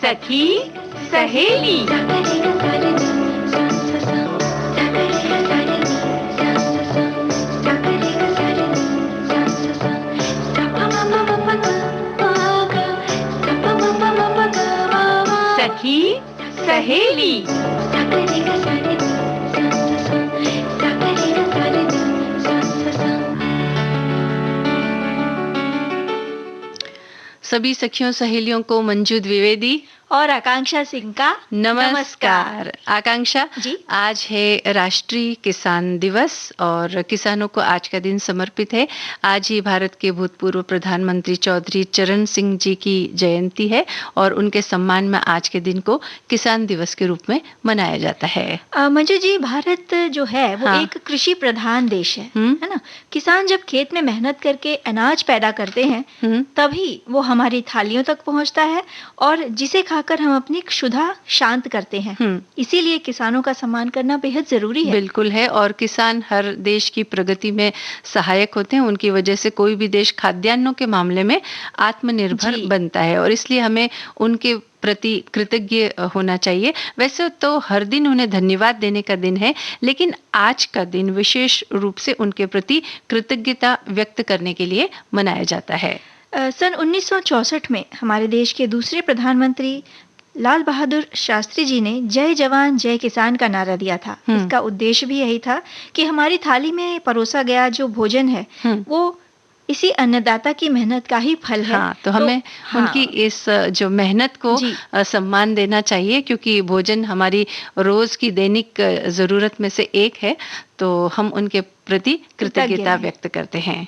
सखी सहेली। सखी सहेली। सभी सखियों सहेलियों को मंजू द्विवेदी और आकांक्षा सिंह का नमस्कार। आकांक्षा जी, आज है राष्ट्रीय किसान दिवस और किसानों को आज का दिन समर्पित है। आज ही भारत के भूतपूर्व प्रधानमंत्री चौधरी चरण सिंह जी की जयंती है और उनके सम्मान में आज के दिन को किसान दिवस के रूप में मनाया जाता है। मंजू जी, भारत जो है वो हाँ। एक कृषि प्रधान देश है ना। किसान जब खेत में मेहनत करके अनाज पैदा करते हैं तभी वो हमारी थालियों तक पहुंचता है और जिसे खाकर हम अपनी क्षुधा शांत करते हैं। इसीलिए किसानों का सम्मान करना बेहद जरूरी है। बिल्कुल है, और किसान हर देश की प्रगति में सहायक होते हैं। उनकी वजह से कोई भी देश खाद्यान्नों के मामले में आत्मनिर्भर जी। बनता है और इसलिए हमें उनके प्रति कृतज्ञ होना चाहिए। वैसे तो हर दिन उन्हें धन्यवाद देने का दिन है, लेकिन आज का दिन विशेष रूप से उनके प्रति कृतज्ञता व्यक्त करने के लिए मनाया जाता है। सन 1964 में हमारे देश के दूसरे प्रधानमंत्री लाल बहादुर शास्त्री जी ने जय जवान जय किसान का नारा दिया था। इसका उद्देश्य भी यही था कि हमारी थाली में परोसा गया जो भोजन है वो इसी अन्नदाता की मेहनत का ही फल है। हाँ, तो हमें उनकी इस जो मेहनत को सम्मान देना चाहिए, क्योंकि भोजन हमारी रोज की दैनिक जरूरत में से एक है। तो हम उनके प्रति कृतज्ञता व्यक्त करते हैं।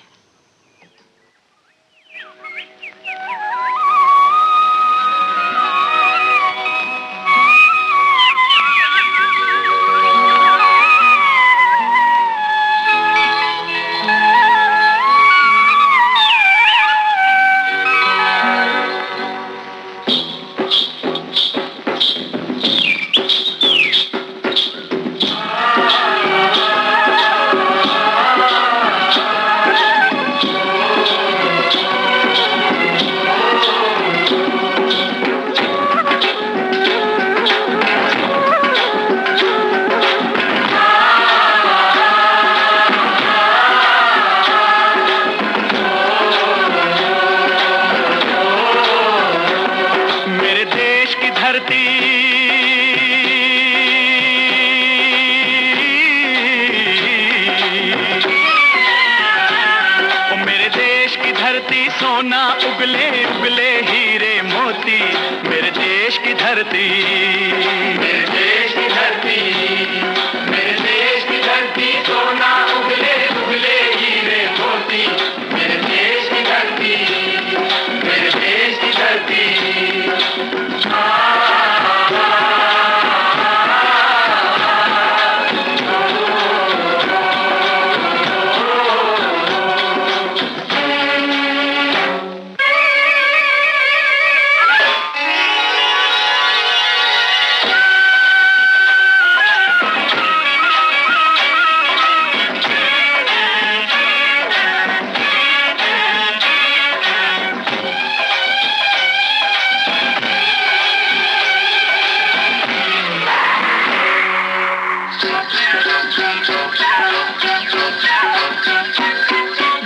सोना उगले उगले हीरे मोती, मेरे देश की धरती, मेरे देश की धरती, मेरे देश की धरती, सोना उगले उगले हीरे मोती, मेरे देश की धरती, मेरे देश की धरती।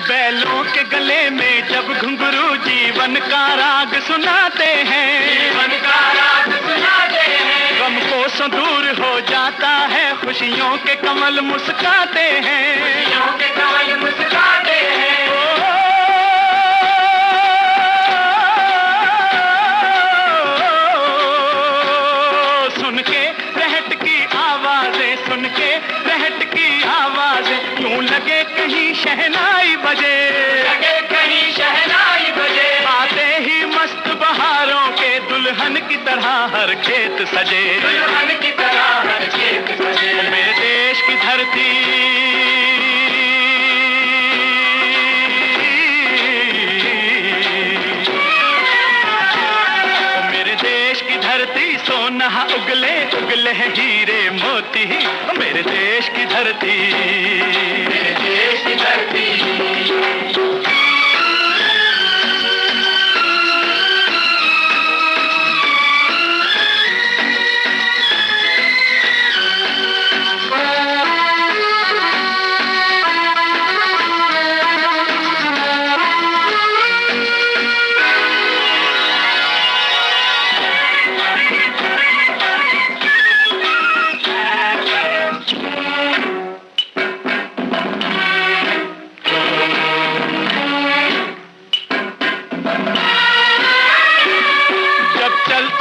बैलों के गले में जब घुंघरू जीवन का राग सुनाते हैं, जीवन का राग सुनाते हैं, गम को सो दूर हो जाता है, खुशियों के कमल मुस्काते हैं, खुशियों के कमल मुस्काते हैं। सुन के रहट की आवाजें, सुन के रहट की आवाजें, यूं लगे कहीं शहनाई बजे, लगे कहीं शहनाई बजे, आते ही मस्त बहारों के दुल्हन की तरह हर खेत सजे, दुल्हन की तरह हर खेत सजे। मेरे देश की धरती, मेरे देश की धरती, सोना उगले उगले हीरे मोती, मेरे देश की धरती, मेरे देश की धरती।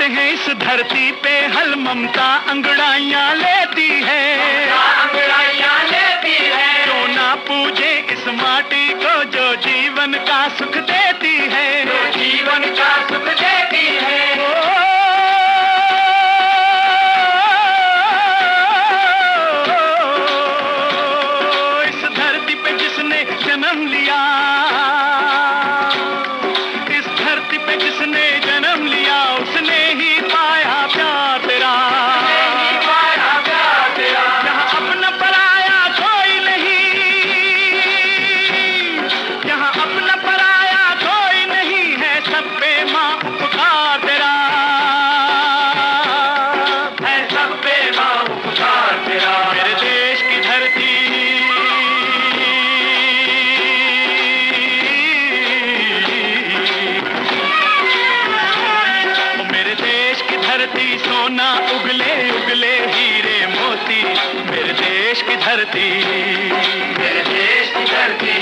चलते हैं इस धरती पे हल ममता अंगड़ाइयां लेती है, अंगड़ाइयां लेती है। क्यों ना पूजे इस माटी को जो जीवन का सुख देती है, जो जीवन का सुख देती है। इस धरती पे जिसने जन्म लिया, इस धरती पे जिसने जन्म लिया उसने ही पाया प्यार तेरा, यहाँ अपना पराया कोई नहीं, यहाँ अपना पराया कोई नहीं है, सब पे माँ उपकार तेरा है, सब पे माँ उपकार तेरा। मेरे देश की धरती, मेरे देश की धरती सोना उगले उगले हीरे मोती, मेरे देश की धरती, मेरे देश की धरती।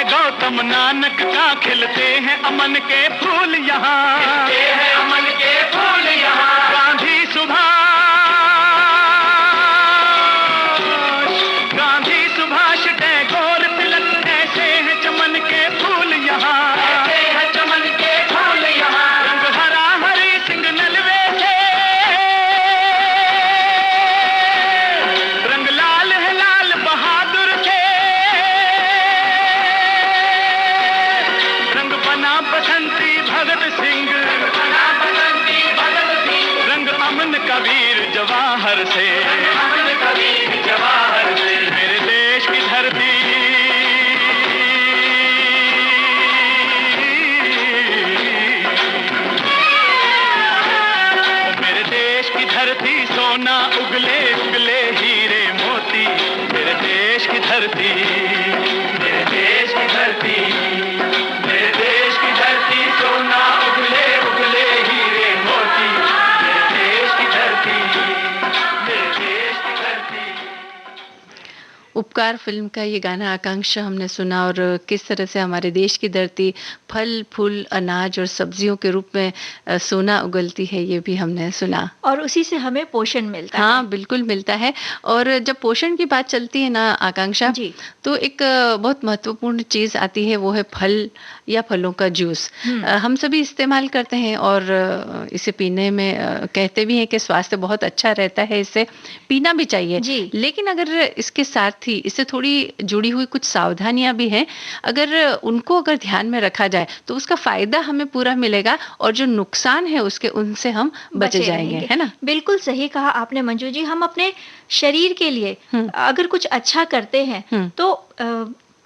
गौतम नानक का खिलते हैं अमन के फूल यहाँ, खिलते हैं अमन के फूल यहाँ। गांधी सुभाष टैगोर तिलक ऐसे हैं चमन के फूल यहाँ, ऐसे हैं चमन के फूल यहाँ। रंग हरा हरी सिंह नलवे से, रंग लाल है लाल बहादुर से, रंग बना बसंती भगत सिंह, रंग अमन कबीर जवाहर से, अमन कबीर जवाहर से। मेरे देश की धरती, मेरे देश की धरती सोना उगले उगले हीरे मोती, मेरे देश की धरती, मेरे देश की धरती, मेरे देश की धरती सोना उगले उगले हीरे मोती, मेरे देश की धरती, मेरे देश की धरती। उपकार फिल्म का ये गाना आकांक्षा हमने सुना, और किस तरह से हमारे देश की धरती फल फूल अनाज और सब्जियों के रूप में सोना उगलती है, ये भी हमने सुना। और उसी से हमें पोषण मिलता है। हाँ, बिल्कुल मिलता है। और जब पोषण की बात चलती है ना आकांक्षा जी, तो एक बहुत महत्वपूर्ण चीज आती है, वो है फल या फलों का जूस। हम सभी इस्तेमाल करते हैं और इसे पीने में कहते भी हैं कि स्वास्थ्य बहुत अच्छा रहता है, इसे पीना भी चाहिए जी। लेकिन अगर इसके साथ ही इससे थोड़ी जुड़ी हुई कुछ सावधानियां भी हैं, अगर उनको ध्यान में रखा जाए तो उसका फायदा हमें पूरा मिलेगा और जो नुकसान है उसके उनसे हम बचे जाएंगे, है ना? बिल्कुल सही कहा आपने मंजू जी। हम अपने शरीर के लिए अगर कुछ अच्छा करते हैं तो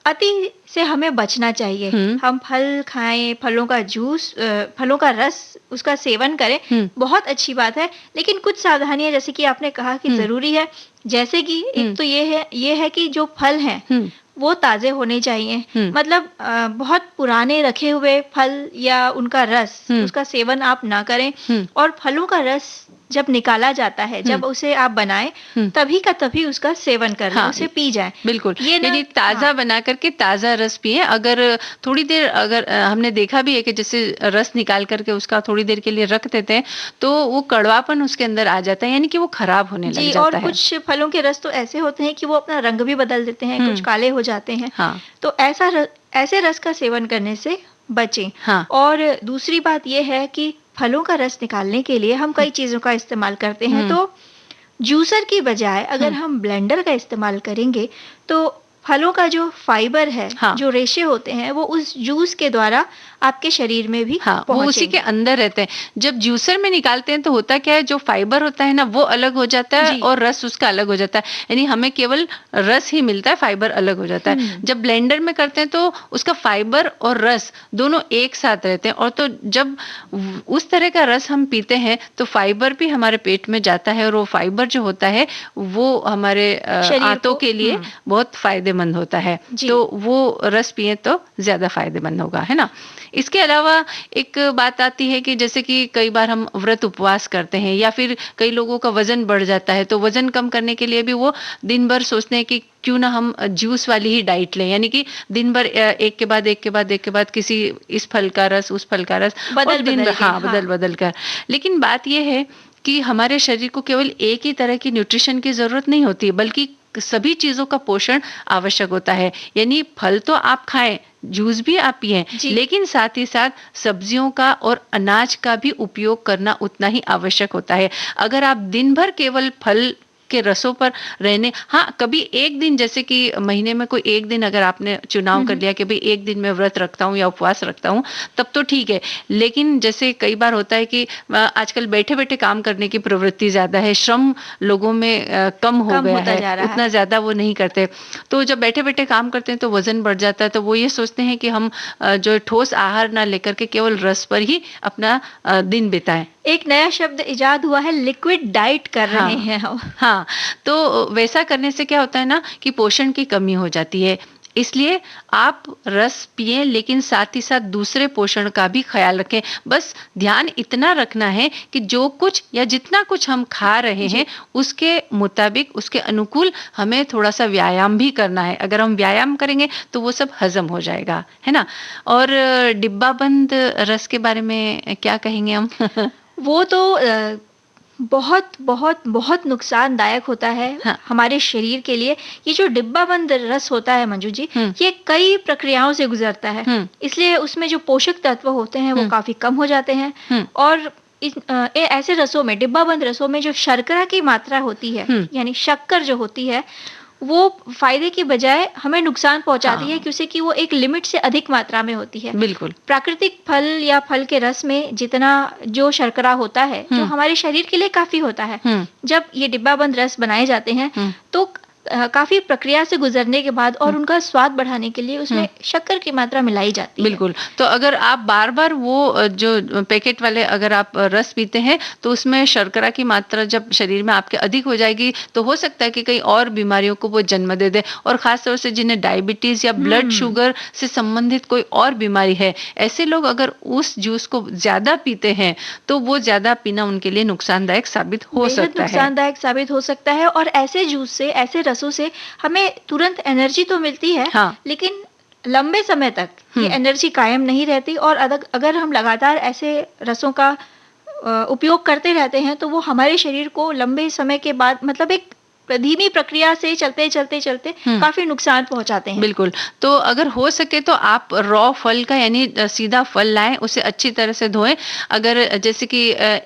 अति से हमें बचना चाहिए। हम फल खाएं, फलों का जूस, फलों का रस उसका सेवन करें, बहुत अच्छी बात है। लेकिन कुछ सावधानियां जैसे कि आपने कहा कि जरूरी है, जैसे कि एक तो ये है कि जो फल हैं वो ताजे होने चाहिए। मतलब बहुत पुराने रखे हुए फल या उनका रस उसका सेवन आप ना करें। और फलों का रस जब निकाला जाता है, जब उसे आप बनाएं तभी का तभी उसका सेवन करें, उसे पी जाएं। बिल्कुल, यानी ताजा बना करके ताजा रस पिए। अगर थोड़ी देर, अगर हमने देखा भी है कि जैसे रस निकाल करके उसका थोड़ी देर के लिए रख देते हैं तो वो कड़वापन उसके अंदर आ जाता है, यानी कि वो खराब होने लग जाता और है। कुछ फलों के रस तो ऐसे होते हैं कि वो अपना रंग भी बदल देते हैं, कुछ काले हो जाते हैं। तो ऐसे रस का सेवन करने से बचें। हाँ। और दूसरी बात ये है कि फलों का रस निकालने के लिए हम कई चीज़ों का इस्तेमाल करते हैं, तो जूसर की बजाय अगर हम ब्लेंडर का इस्तेमाल करेंगे तो फलों का जो फाइबर है, हाँ। जो रेशे होते हैं, वो उस जूस के द्वारा आपके शरीर में भी हाँ, वो उसी के अंदर रहते हैं। जब जूसर में निकालते हैं तो होता क्या है, जो फाइबर होता है ना वो अलग हो जाता है और रस उसका अलग हो जाता है, यानी हमें केवल रस ही मिलता है, फाइबर अलग हो जाता है। जब ब्लेंडर में करते हैं तो उसका फाइबर और रस दोनों एक साथ रहते हैं, और तो जब उस तरह का रस हम पीते हैं तो फाइबर भी हमारे पेट में जाता है, और वो फाइबर जो होता है वो हमारे आंतों के लिए बहुत फायदेमंद होता है। तो वो रस पिए तो ज्यादा फायदेमंद होगा, है ना। इसके अलावा एक बात आती है कि जैसे कि कई बार हम व्रत उपवास करते हैं, या फिर कई लोगों का वजन बढ़ जाता है, तो वजन कम करने के लिए भी वो दिन भर सोचते हैं कि क्यों ना हम जूस वाली ही डाइट लें, यानी कि दिन भर एक के बाद एक के बाद एक के बाद किसी इस फल का रस, उस फल का रस, बदल बदल कर। लेकिन बात यह है कि हमारे शरीर को केवल एक ही तरह की न्यूट्रिशन की जरूरत नहीं होती, बल्कि सभी चीजों का पोषण आवश्यक होता है। यानी फल तो आप खाएं, जूस भी आप पिएं, लेकिन साथ ही साथ सब्जियों का और अनाज का भी उपयोग करना उतना ही आवश्यक होता है। अगर आप दिन भर केवल फल के रसों पर रहने, हाँ कभी एक दिन, जैसे कि महीने में कोई एक दिन अगर आपने चुनाव कर लिया कि भाई एक दिन मैं व्रत रखता हूँ या उपवास रखता हूँ, तब तो ठीक है। लेकिन जैसे कई बार होता है कि आजकल बैठे बैठे काम करने की प्रवृत्ति ज्यादा है, श्रम लोगों में कम हो गया है, उतना ज्यादा वो नहीं करते, तो जब बैठे बैठे काम करते हैं तो वजन बढ़ जाता है। तो वो ये सोचते हैं कि हम जो ठोस आहार ना लेकर के केवल रस पर ही अपना दिन बिताएं। एक नया शब्द इजाद हुआ है, लिक्विड डाइट कर रहे हैं हम। हाँ, तो वैसा करने से क्या होता है ना कि पोषण की कमी हो जाती है। इसलिए आप रस पिएं, लेकिन साथ ही साथ दूसरे पोषण का भी ख्याल रखें। बस ध्यान इतना रखना है कि जो कुछ या जितना कुछ हम खा रहे हैं उसके मुताबिक, उसके अनुकूल हमें थोड़ा सा व्यायाम भी करना है। अगर हम व्यायाम करेंगे तो वो सब हजम हो जाएगा, है ना। और डिब्बा बंद रस के बारे में क्या कहेंगे हम? वो तो बहुत बहुत बहुत नुकसानदायक होता है हमारे शरीर के लिए। ये जो डिब्बा बंद रस होता है मंजू जी, ये कई प्रक्रियाओं से गुजरता है, इसलिए उसमें जो पोषक तत्व होते हैं वो काफी कम हो जाते हैं। और ऐसे रसों में, डिब्बा बंद रसों में जो शर्करा की मात्रा होती है, यानी शक्कर जो होती है, वो फायदे की बजाय हमें नुकसान पहुंचाती है, क्योंकि वो एक लिमिट से अधिक मात्रा में होती है। बिल्कुल। प्राकृतिक फल या फल के रस में जितना जो शर्करा होता है, जो हमारे शरीर के लिए काफी होता है, जब ये डिब्बा बंद रस बनाए जाते हैं तो काफी प्रक्रिया से गुजरने के बाद और उनका स्वाद बढ़ाने के लिए उसमें शक्कर की मात्रा मिलाई जाती है। बिल्कुल। तो अगर आप बार बार वो जो पैकेट वाले अगर आप रस पीते हैं तो उसमें शर्करा की मात्रा जब शरीर में आपके अधिक हो जाएगी तो हो सकता है कि कई और बीमारियों को वो जन्म दे दे। और खासतौर से जिन्हें डायबिटीज या ब्लड शुगर से संबंधित कोई और बीमारी है, ऐसे लोग अगर उस जूस को ज्यादा पीते हैं तो वो ज्यादा पीना उनके लिए नुकसानदायक साबित हो सकता है। और ऐसे जूस से, ऐसे रसों से हमें तुरंत एनर्जी तो मिलती है, लेकिन लंबे समय तक ये एनर्जी कायम नहीं रहती। और अगर हम लगातार ऐसे रसों का उपयोग करते रहते हैं तो वो हमारे शरीर को लंबे समय के बाद, मतलब एक धीमी प्रक्रिया से चलते काफी नुकसान पहुंचाते हैं। बिल्कुल। तो अगर हो सके तो आप रॉ फल का, यानी सीधा फल लाएं, उसे अच्छी तरह से धोएं। अगर जैसे कि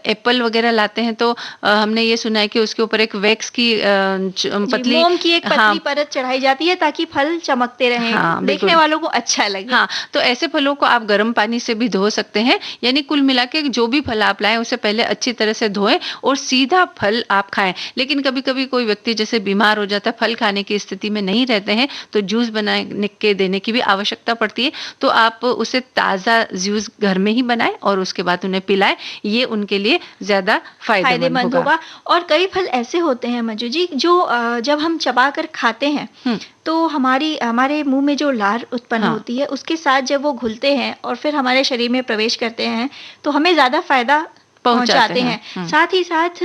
एप्पल वगैरह लाते हैं तो हमने ये सुना है कि उसके ऊपर एक वैक्स की पतली मोम की एक पतली परत चढ़ाई जाती है ताकि फल चमकते रहें, देखने वालों को अच्छा लगे। हाँ, तो ऐसे फलों को आप गर्म पानी से भी धो सकते हैं। यानी कुल मिला के जो भी फल आप लाएं उसे पहले अच्छी तरह से धोएं और सीधा फल आप खाएं। लेकिन कभी कभी कोई व्यक्ति जैसे बीमार हो जाता है, फल खाने की स्थिति में नहीं रहते हैं, तो जूस बनाने के देने की भी आवश्यकता पड़ती है। तो आप उसे ताजा जूस घर में ही बनाएं और उसके बाद उन्हें पिलाएं, ये उनके लिए ज्यादा फायदेमंद होगा। और कई फल ऐसे होते हैं मंजू जी जो जब हम चबा कर खाते हैं तो हमारे मुंह में जो लार उत्पन्न होती है उसके साथ जब वो घुलते हैं और फिर हमारे शरीर में प्रवेश करते हैं तो हमें ज्यादा फायदा पहुंचाते हैं। साथ ही साथ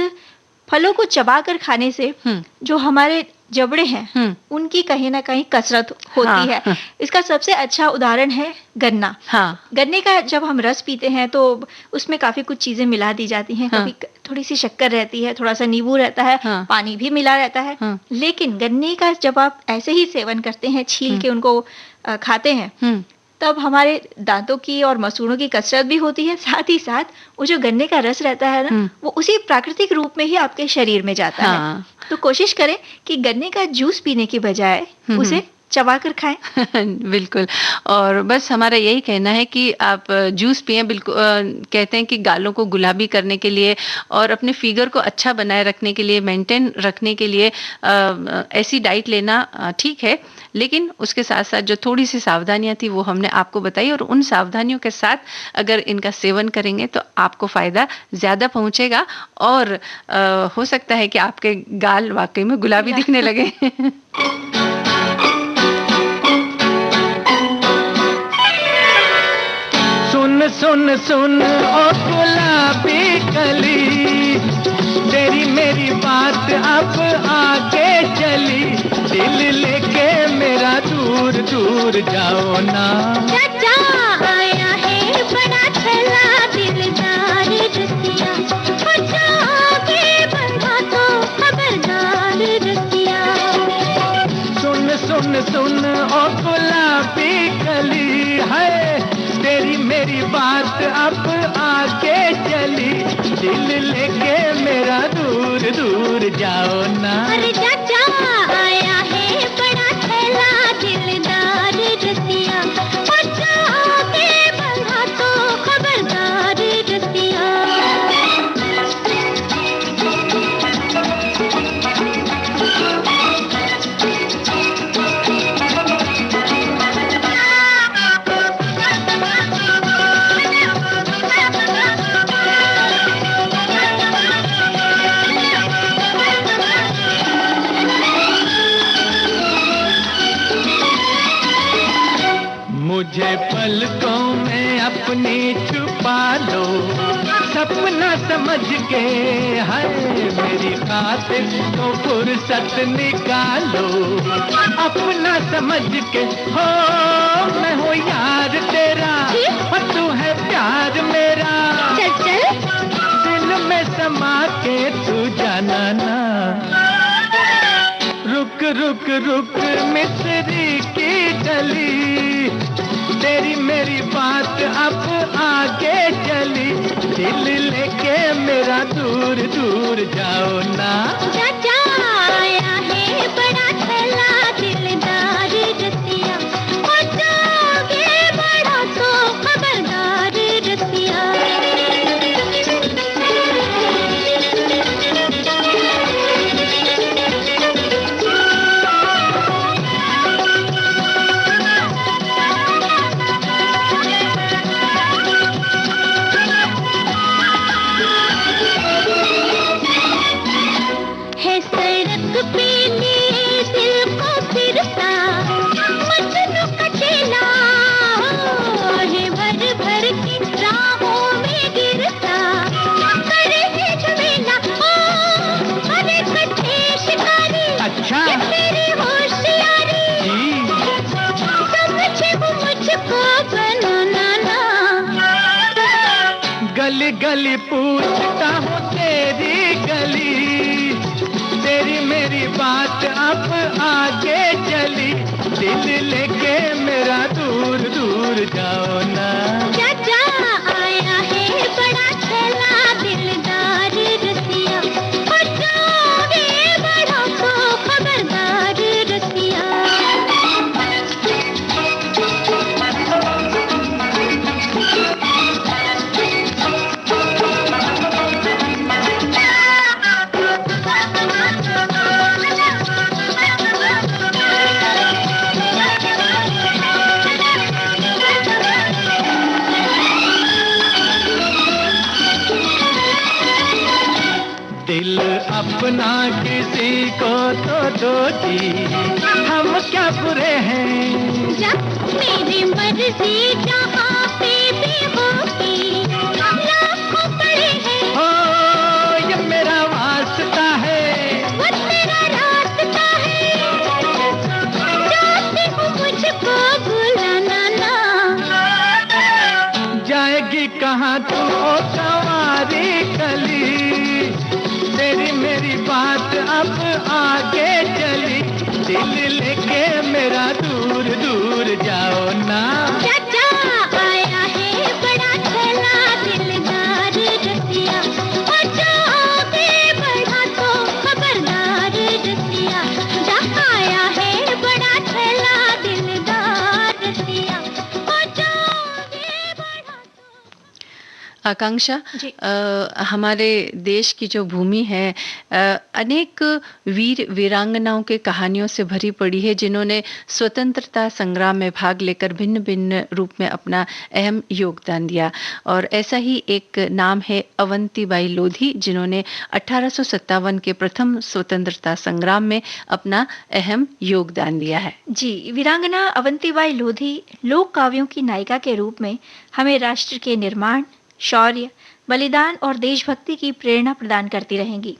फलों को चबाकर खाने से जो हमारे जबड़े हैं उनकी कहीं ना कहीं कसरत होती है। इसका सबसे अच्छा उदाहरण है गन्ना। गन्ने का जब हम रस पीते हैं तो उसमें काफी कुछ चीजें मिला दी जाती हैं। कभी थोड़ी सी शक्कर रहती है, थोड़ा सा नींबू रहता है, पानी भी मिला रहता है। लेकिन गन्ने का जब आप ऐसे ही सेवन करते हैं, छील के उनको खाते हैं, तब हमारे दांतों की और मसूड़ों की कसरत भी होती है, साथ ही साथ वो जो गन्ने का रस रहता है ना, वो उसी प्राकृतिक रूप में ही आपके शरीर में जाता है। तो कोशिश करें कि गन्ने का जूस पीने की बजाय उसे चबा कर खाएं। बिल्कुल। और बस हमारा यही कहना है कि आप जूस पिएं। बिल्कुल कहते हैं कि गालों को गुलाबी करने के लिए और अपने फिगर को अच्छा बनाए रखने के लिए, मेंटेन रखने के लिए ऐसी डाइट लेना ठीक है, लेकिन उसके साथ साथ जो थोड़ी सी सावधानियां थी वो हमने आपको बताई, और उन सावधानियों के साथ अगर इनका सेवन करेंगे तो आपको फ़ायदा ज़्यादा पहुंचेगा और हो सकता है कि आपके गाल वाकई में गुलाबी दिखने लगे। सुन सुन सुन ओ गुलाबी कली, तेरी मेरी बात अब आगे चली, दिल लेके मेरा दूर दूर जाओ ना। चाचा आया है बड़ा छला दिलदार रसिया, बच्चा आगे बढ़ा तो खबरदार रसिया। सुन सुन सुन ओ गुलाबी कली है, तेरी मेरी बात अब आगे चली, दिल लेके मेरा दूर दूर जाओ ना। अरे चाचा आया है बड़ा छला दिलदार रसिया, बच्चा आगे बढ़ा तो खबरदार रसिया। मुझे पलकों में अपनी छुपा लो, सपना समझ के है मेरी खातिर तो फुर्सत निकालो, अपना समझ के हो मैं हूँ यार तेरा, और तू है प्यार मेरा। चल चल दिल में समा के तू जाना ना, रुक रुक रुक मिस्री की डली, तेरी मेरी बात अब आगे चली, दिल लेके मेरा दूर दूर जाओ ना। चाचा आया है बड़ा छला दिलदार रसिया, बच्चा आगे बढ़ा तो खबरदार रसिया। है सड़क पे लिए दिल को फिरता, मजनू का चेला है भर भर की राहों में गिरता, करे है झमेला ओ अरे कच्चे शिकारी। अच्छा ये मेरी होशियारी, समझे वो मुझको बनाना ना। गली गली पूछता हूँ तेरी गली, तेरी मेरी बात अब आगे चली, दिल लेके मेरा दूर दूर जाओ ना। चाचा आया है बड़ा छला दिलदार रसिया, बच्चा आगे बढ़ा तो खबरदार रसिया। दिल अपना किसी को तो दो जी, हम क्या बुरे हैं। जब मेरी मर्जी जहाँ पे भी होगी, लाखों पड़े हैं हो ये मेरा वास्ता है, वो तेरा रास्ता है, चाहती हूँ मुझको बुलाना ना। जाएगी कहाँ तू ओ कंवारी कली, तेरी मेरी बात अब आगे चली, दिल लेके मेरा दूर दूर जाओ ना। चाचा आकांक्षा, जी। हमारे देश की जो भूमि है अनेक वीर वीरांगनाओं के कहानियों से भरी पड़ी है, जिन्होंने स्वतंत्रता संग्राम में भाग लेकर भिन्न भिन्न रूप में अपना अहम योगदान दिया। और ऐसा ही एक नाम है अवंतीबाई लोधी, जिन्होंने 1857 के प्रथम स्वतंत्रता संग्राम में अपना अहम योगदान दिया है। जी, वीरांगना अवंतीबाई लोधी लोक काव्यों की नायिका के रूप में हमें राष्ट्र के निर्माण, शौर्य, बलिदान और देशभक्ति की प्रेरणा प्रदान करती रहेंगी।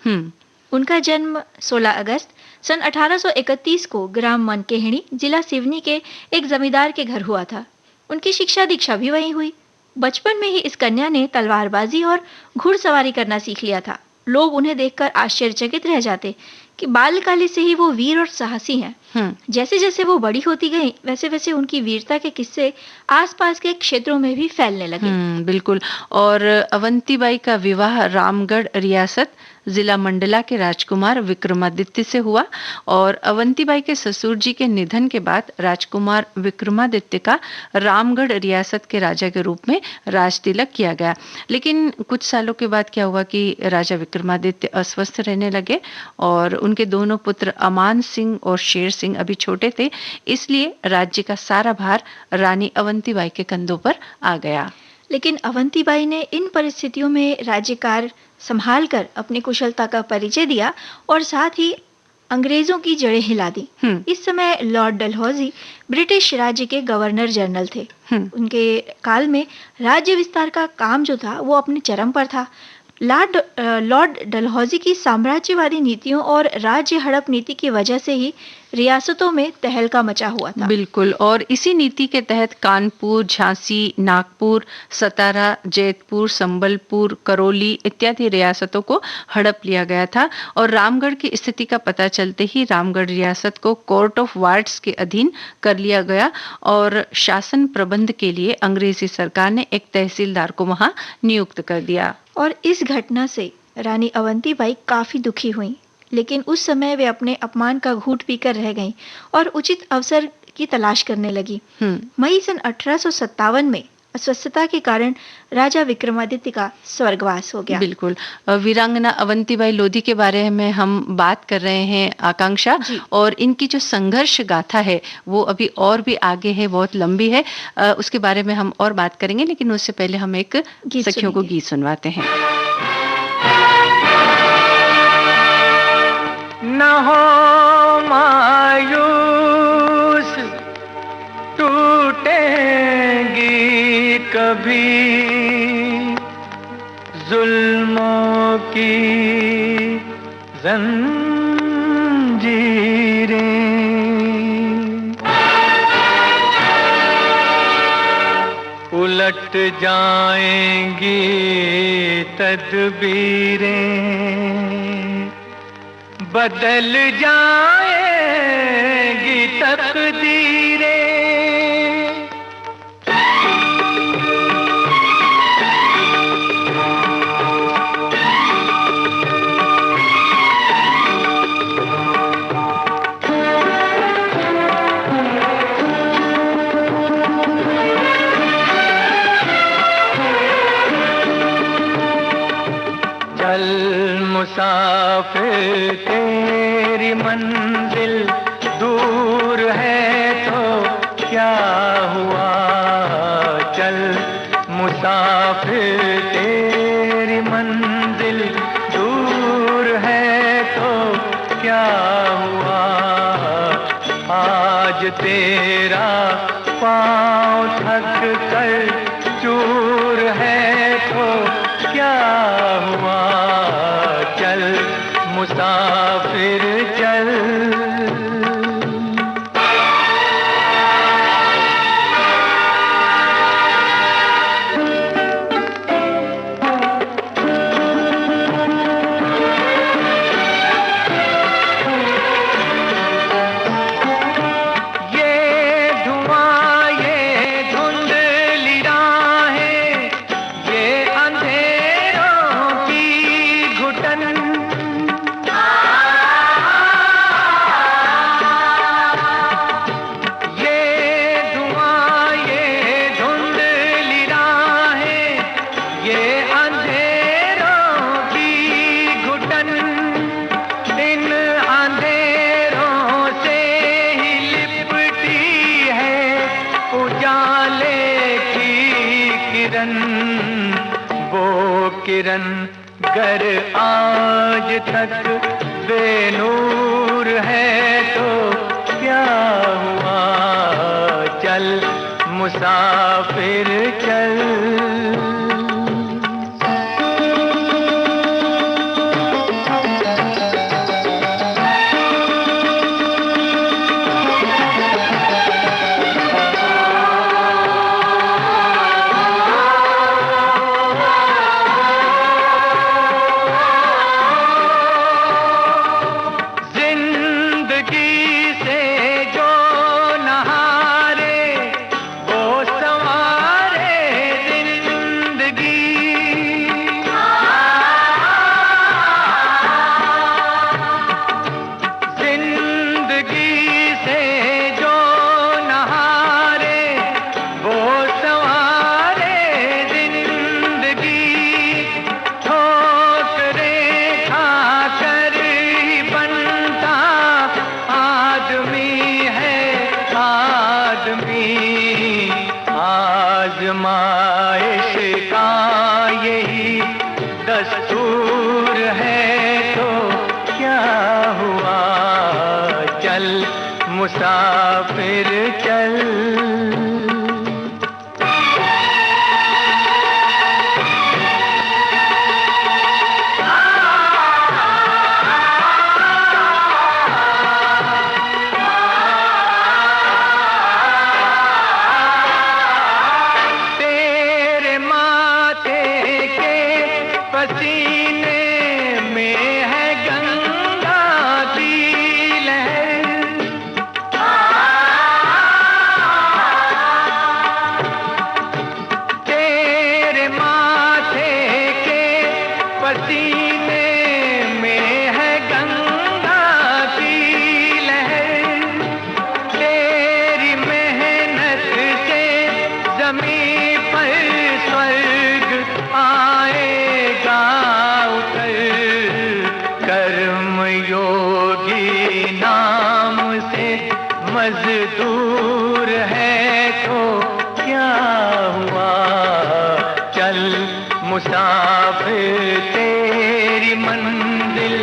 उनका जन्म 16 अगस्त सन 1831 को ग्राम मनकेहणी, जिला सिवनी के एक जमींदार के घर हुआ था। उनकी शिक्षा दीक्षा भी वहीं हुई। बचपन में ही इस कन्या ने तलवारबाजी और घुड़सवारी करना सीख लिया था। लोग उन्हें देखकर आश्चर्यचकित रह जाते कि बाल्यकाल से ही वो वीर और साहसी हैं। जैसे जैसे वो बड़ी होती गई, वैसे वैसे उनकी वीरता के किस्से आसपास के क्षेत्रों में भी फैलने लगे। बिल्कुल। और अवंतीबाई का विवाह रामगढ़ रियासत जिला मंडला के राजकुमार विक्रमादित्य से हुआ और अवंतीबाई के ससुर जी के निधन के बाद राजकुमार विक्रमादित्य का रामगढ़ रियासत के राजा के रूप में राज तिलक किया गया। लेकिन कुछ सालों के बाद क्या हुआ कि राजा विक्रमादित्य अस्वस्थ रहने लगे और उनके दोनों पुत्र अमान सिंह और शेर सिंह अभी छोटे थे, इसलिए राज्य का सारा भार रानी अवंतीबाई के कंधों पर आ गया। लेकिन अवंतीबाई ने इन परिस्थितियों में राज्यकार संभाल कर अपनी कुशलता का परिचय दिया और साथ ही अंग्रेजों की जड़ें हिला दी। इस समय लॉर्ड डलहौजी ब्रिटिश राज्य के गवर्नर जनरल थे। उनके काल में राज्य विस्तार का काम जो था वो अपने चरम पर था। लॉर्ड डलहौजी की साम्राज्यवादी नीतियों और राज्य हड़प नीति की वजह से ही रियासतों में तहलका मचा हुआ था। बिल्कुल। और इसी नीति के तहत कानपुर, झांसी, नागपुर, सतारा, जैतपुर, संबलपुर, करौली इत्यादि रियासतों को हड़प लिया गया था। और रामगढ़ की स्थिति का पता चलते ही रामगढ़ रियासत को कोर्ट ऑफ वार्ड्स के अधीन कर लिया गया और शासन प्रबंध के लिए अंग्रेजी सरकार ने एक तहसीलदार को वहां नियुक्त कर दिया। और इस घटना से रानी अवंतीबाई काफी दुखी हुई, लेकिन उस समय वे अपने अपमान का घूंट पीकर रह गईं और उचित अवसर की तलाश करने लगी। मई सन 1857 में अस्वस्थता के कारण राजा विक्रमादित्य का स्वर्गवास हो गया। बिल्कुल। वीरांगना अवंतीबाई लोधी के बारे में हम बात कर रहे हैं आकांक्षा, और इनकी जो संघर्ष गाथा है वो अभी और भी आगे है, बहुत लंबी है। उसके बारे में हम और बात करेंगे, लेकिन उससे पहले हम एक सखियों को गीत सुनवाते हैं। न हो मायूस, टूटेंगी कभी जुल्मों की जंजीरें, उलट जाएंगी तदबीरें, बदल जाएगी तकदीरें। चल मुसाफिर तेरी मंजिल दूर है तो क्या हुआ, चल मुसाफिर तेरी मंजिल दूर है तो क्या हुआ, आज तेरा पाँव थक कर चूर है तो क्या हुआ, चल मुसाफिर चल। किरण गर आज तक बेनूर है तो क्या हुआ, चल मुसाफिर चल। आजमाइश का यही दस्तूर है तो क्या हुआ, चल मुसाफिर चल। मजदूर है तो क्या हुआ, चल मुसाफिर तेरी मंजिल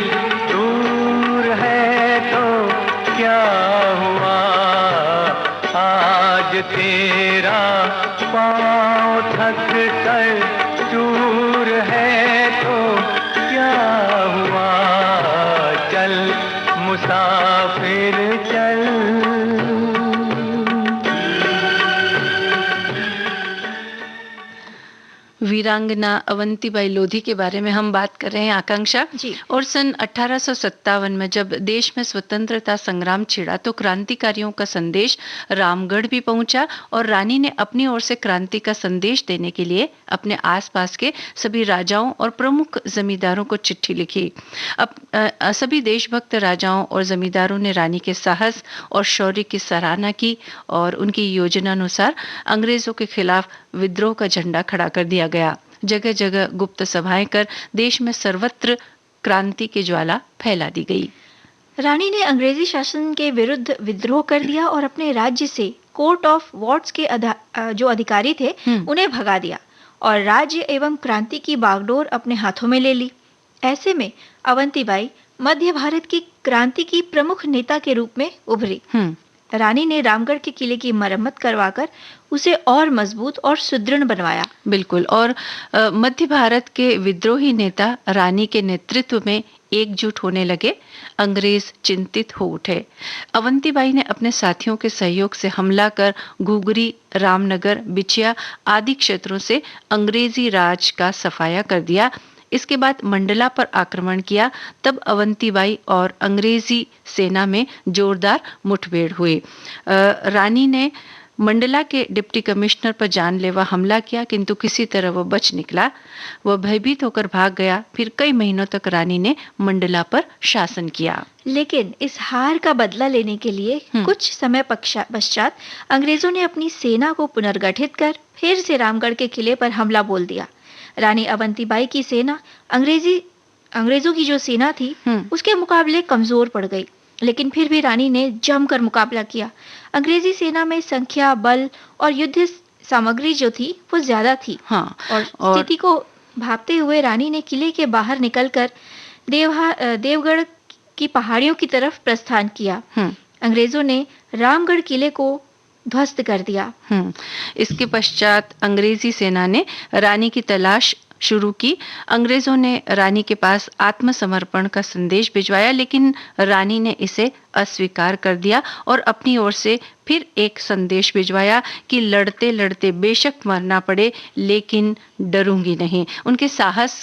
दूर है तो क्या हुआ, आज तेरा पाँव थक कर चूर है तो क्या हुआ, चल मुसाफिर चल। वीरांगना अवंतीबाई लोधी के बारे में हम बात कर रहे हैं आकांक्षा जी। और सन 1857 में जब देश में स्वतंत्रता संग्राम छिड़ा तो क्रांतिकारियों का संदेश रामगढ़ भी पहुंचा और रानी ने अपनी ओर से क्रांति का संदेश देने के लिए अपने आसपास के सभी राजाओं और प्रमुख जमींदारों को चिट्ठी लिखी। अब सभी देशभक्त राजाओं और जमींदारों ने रानी के साहस और शौर्य की सराहना की और उनकी योजना अनुसार अंग्रेजों के खिलाफ विद्रोह का झंडा खड़ा कर दिया गया। जगह जगह गुप्त सभाएं कर देश में सर्वत्र क्रांति की ज्वाला फैला दी गई। रानी ने अंग्रेजी शासन के विरुद्ध विद्रोह कर दिया और अपने राज्य से कोर्ट ऑफ वॉर्ड्स के जो अधिकारी थे उन्हें भगा दिया और राज्य एवं क्रांति की बागडोर अपने हाथों में ले ली। ऐसे में अवंतीबाई मध्य भारत की क्रांति की प्रमुख नेता के रूप में उभरी। रानी ने रामगढ़ के किले की मरम्मत करवाकर उसे और मजबूत और सुदृढ़ बनवाया। बिल्कुल। और मध्य भारत के विद्रोही नेता रानी के नेतृत्व में एकजुट होने लगे। अंग्रेज चिंतित हो उठे। अवंतीबाई ने अपने साथियों के सहयोग से हमला कर घुघरी, रामनगर, बिछिया आदि क्षेत्रों से अंग्रेजी राज का सफाया कर दिया। इसके बाद मंडला पर आक्रमण किया। तब अवंतीबाई और अंग्रेजी सेना में जोरदार मुठभेड़ हुई। रानी ने मंडला के डिप्टी कमिश्नर पर जानलेवा हमला किया, किंतु किसी तरह वह बच निकला। वह भयभीत होकर भाग गया। फिर कई महीनों तक रानी ने मंडला पर शासन किया। लेकिन इस हार का बदला लेने के लिए कुछ समय पश्चात अंग्रेजों ने अपनी सेना को पुनर्गठित कर फिर से रामगढ़ के किले पर हमला बोल दिया। रानी अवंतीबाई की सेना अंग्रेजों की जो सेना थी उसके मुकाबले कमजोर पड़ गई, लेकिन फिर भी रानी ने जमकर मुकाबला किया। अंग्रेजी सेना में संख्या, बल और युद्ध सामग्री जो थी वो ज्यादा थी। हाँ, और स्थिति को भागते हुए रानी ने किले के बाहर निकलकर देवगढ़ की पहाड़ियों की तरफ प्रस्थान किया। अंग्रेजों ने रामगढ़ किले को ध्वस्त कर दिया। इसके पश्चात अंग्रेजी सेना ने रानी की तलाश शुरू की। अंग्रेजों ने रानी के पास आत्मसमर्पण का संदेश भिजवाया, लेकिन रानी ने इसे अस्वीकार कर दिया और अपनी ओर से फिर एक संदेश भिजवाया कि लड़ते लड़ते बेशक मरना पड़े लेकिन डरूंगी नहीं। उनके साहस,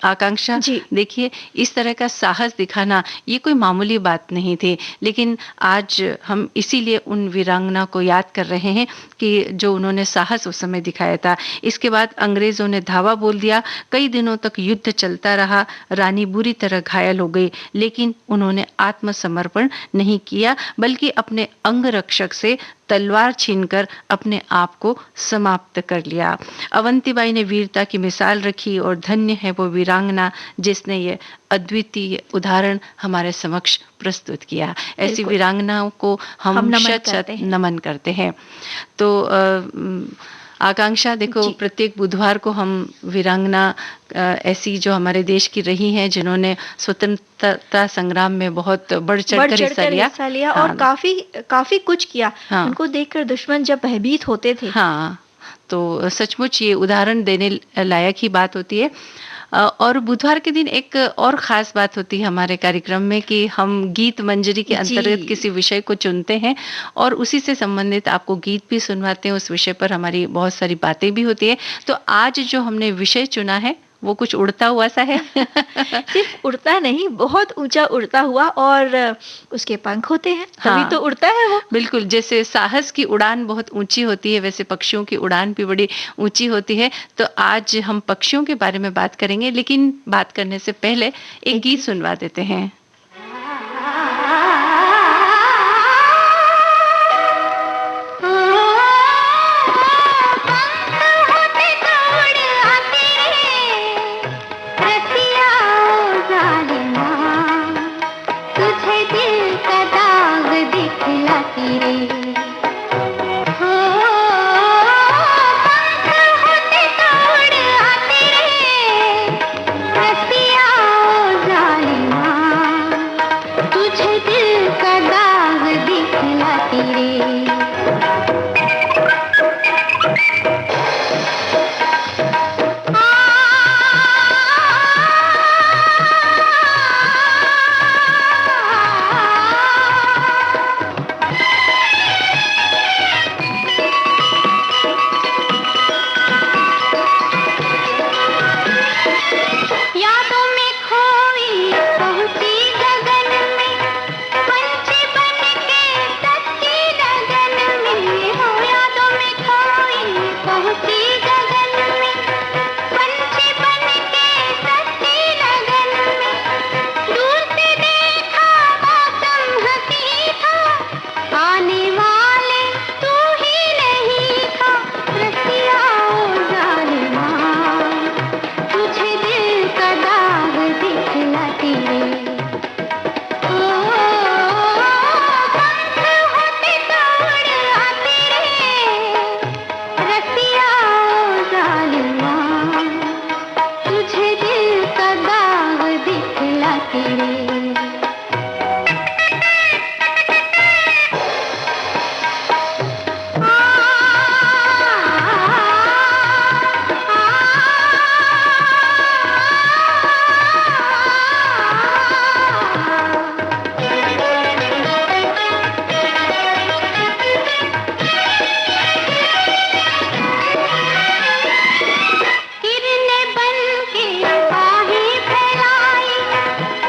आकांक्षा देखिए, इस तरह का साहस दिखाना ये कोई मामूली बात नहीं थी। लेकिन आज हम इसीलिए उन वीरांगना को याद कर रहे हैं कि जो उन्होंने साहस उस समय दिखाया था। इसके बाद अंग्रेजों ने धावा बोल दिया। कई दिनों तक युद्ध चलता रहा। रानी बुरी तरह घायल हो गई, लेकिन उन्होंने आत्मसमर्पण नहीं किया, बल्कि अपने अंगरक्षक से तलवार छीनकर अपने आप को समाप्त कर लिया। अवंतीबाई ने वीरता की मिसाल रखी और धन्य है वो वीरांगना जिसने ये अद्वितीय उदाहरण हमारे समक्ष प्रस्तुत किया। ऐसी वीरांगनाओं को हम शत नमन करते हैं। तो आकांक्षा, देखो, प्रत्येक बुधवार को हम वीरांगना ऐसी जो हमारे देश की रही हैं, जिन्होंने स्वतंत्रता संग्राम में बहुत बढ़ चढ़कर हिस्सा लिया और काफी कुछ किया। उनको देखकर दुश्मन जब भयभीत होते थे। तो सचमुच ये उदाहरण देने लायक ही बात होती है। और बुधवार के दिन एक और ख़ास बात होती है हमारे कार्यक्रम में कि हम गीत मंजरी के अंतर्गत किसी विषय को चुनते हैं और उसी से संबंधित आपको गीत भी सुनवाते हैं। उस विषय पर हमारी बहुत सारी बातें भी होती है। तो आज जो हमने विषय चुना है वो कुछ उड़ता हुआ सा है। सिर्फ उड़ता नहीं, बहुत ऊंचा उड़ता हुआ, और उसके पंख होते हैं तभी तो उड़ता है वो। बिल्कुल, जैसे साहस की उड़ान बहुत ऊंची होती है, वैसे पक्षियों की उड़ान भी बड़ी ऊंची होती है। तो आज हम पक्षियों के बारे में बात करेंगे, लेकिन बात करने से पहले एक गीत सुनवा देते हैं।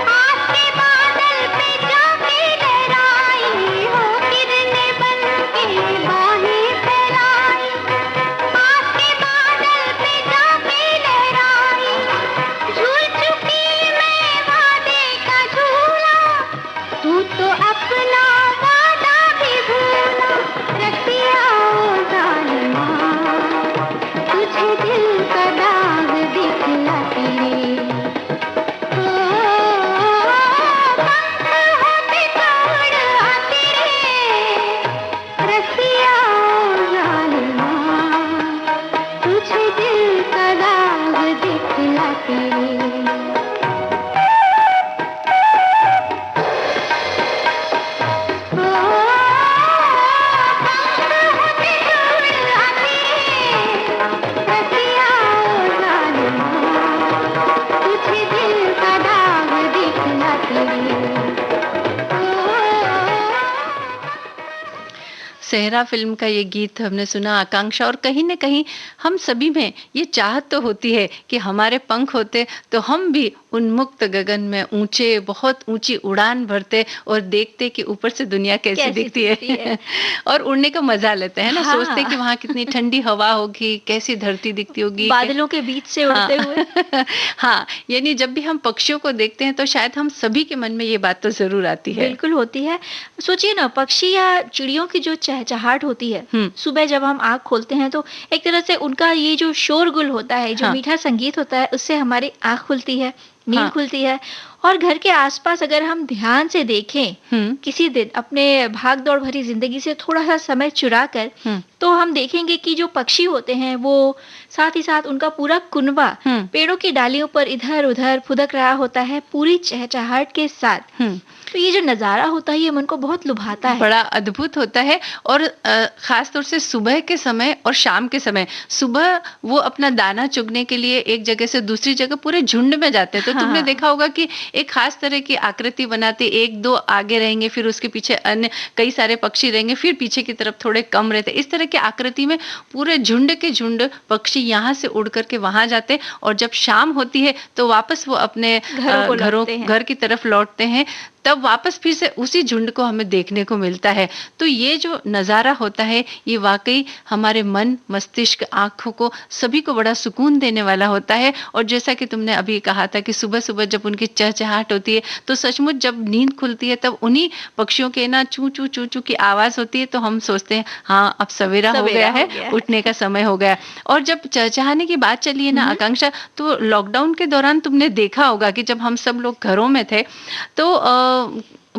आस सेहरा फिल्म का ये गीत हमने सुना, आकांक्षा, और कहीं न कहीं हम सभी में ये चाहत तो होती है कि हमारे पंख होते तो हम भी उन्मुक्त गगन में ऊंचे, बहुत ऊंची उड़ान भरते और देखते कि ऊपर से दुनिया कैसी दिखती है और उड़ने का मजा लेते हैं ना। हाँ। सोचते कि वहाँ कितनी ठंडी हवा होगी, कैसी धरती दिखती होगी, बादलों के बीच से उड़ते हुए। हाँ, यानी जब भी हम पक्षियों को देखते हैं तो शायद हम सभी के मन में ये बात तो जरूर आती है। बिल्कुल होती है। सोचिए ना, पक्षी या चिड़ियों की जो चहचहाट होती है, सुबह जब हम आँख खोलते हैं तो एक तरह से उनका ये जो शोरगुल होता है, जो मीठा संगीत होता है, उससे हमारी आँख खुलती है, नींद खुलती है। और घर के आसपास अगर हम ध्यान से देखें किसी दिन अपने भाग दौड़ भरी जिंदगी से थोड़ा सा समय चुरा कर, तो हम देखेंगे कि जो पक्षी होते हैं वो साथ ही साथ उनका पूरा कुनबा पेड़ों की डालियों पर इधर उधर फुदक रहा होता है पूरी चहचहाट के साथ। तो ये जो नज़ारा होता है ये मन को बहुत लुभाता है, बड़ा अद्भुत होता है। और खास तौर से सुबह के समय और शाम के समय, सुबह वो अपना दाना चुगने के लिए एक जगह से दूसरी जगह पूरे झुंड में जाते हैं। तो तुमने देखा होगा कि एक खास तरह की आकृति बनाते, एक दो आगे रहेंगे, फिर उसके पीछे अन्य कई सारे पक्षी रहेंगे, फिर पीछे की तरफ थोड़े कम रहते। इस तरह की आकृति में पूरे झुंड के झुंड पक्षी यहाँ से उड़ करके वहां जाते, और जब शाम होती है तो वापस वो अपने घर की तरफ लौटते हैं। तब वापस फिर से उसी झुंड को हमें देखने को मिलता है। तो ये जो नज़ारा होता है ये वाकई हमारे मन, मस्तिष्क, आंखों को सभी को बड़ा सुकून देने वाला होता है। और जैसा कि तुमने अभी कहा था कि सुबह सुबह जब उनकी चहचहाट होती है तो सचमुच जब नींद खुलती है तब उन्हीं पक्षियों के ना चू चू चू चू की आवाज़ होती है, तो हम सोचते हैं हाँ अब सवेरा हो गया है, उठने का समय हो गया। और जब चहचहाने की बात चली है ना आकांक्षा, तो लॉकडाउन के दौरान तुमने देखा होगा कि जब हम सब लोग घरों में थे तो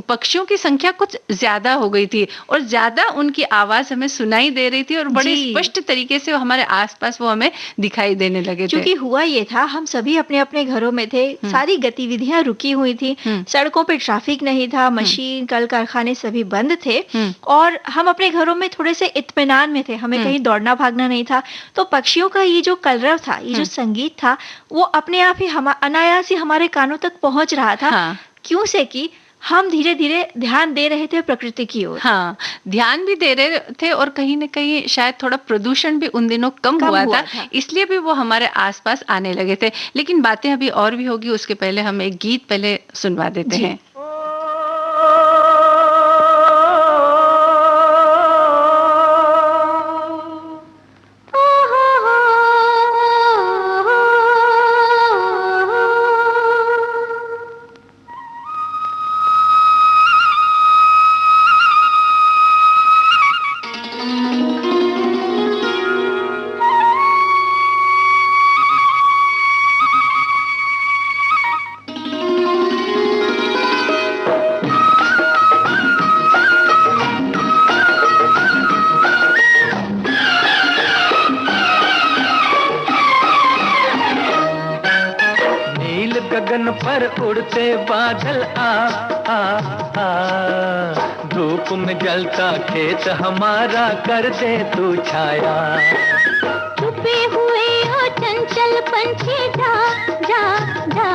पक्षियों की संख्या कुछ ज्यादा हो गई थी और ज्यादा उनकी आवाज हमें सुनाई दे रही थी और बड़े स्पष्ट तरीके से हमारे आसपास वो हमें दिखाई देने लगे थे। क्योंकि हुआ ये था, हम सभी अपने अपने घरों में थे, सारी गतिविधियां रुकी हुई थी, सड़कों पे ट्रैफिक नहीं था, मशीन, कल कारखाने सभी बंद थे और हम अपने घरों में थोड़े से इत्मीनान में थे, हमें कहीं दौड़ना भागना नहीं था। तो पक्षियों का ये जो कलरव था, ये जो संगीत था, वो अपने आप ही अनायास ही हमारे कानों तक पहुंच रहा था। क्यों से कि हम धीरे धीरे ध्यान दे रहे थे प्रकृति की ओर। हाँ, ध्यान भी दे रहे थे और कहीं न कहीं शायद थोड़ा प्रदूषण भी उन दिनों कम हुआ था, इसलिए भी वो हमारे आसपास आने लगे थे। लेकिन बातें अभी और भी होगी, उसके पहले हम एक गीत पहले सुनवा देते हैं। गगन पर उड़ते बादल धूप में जलता खेत हमारा कर दे तू छाया। छुपे हुए हो चंचल पंछी जा जा जा,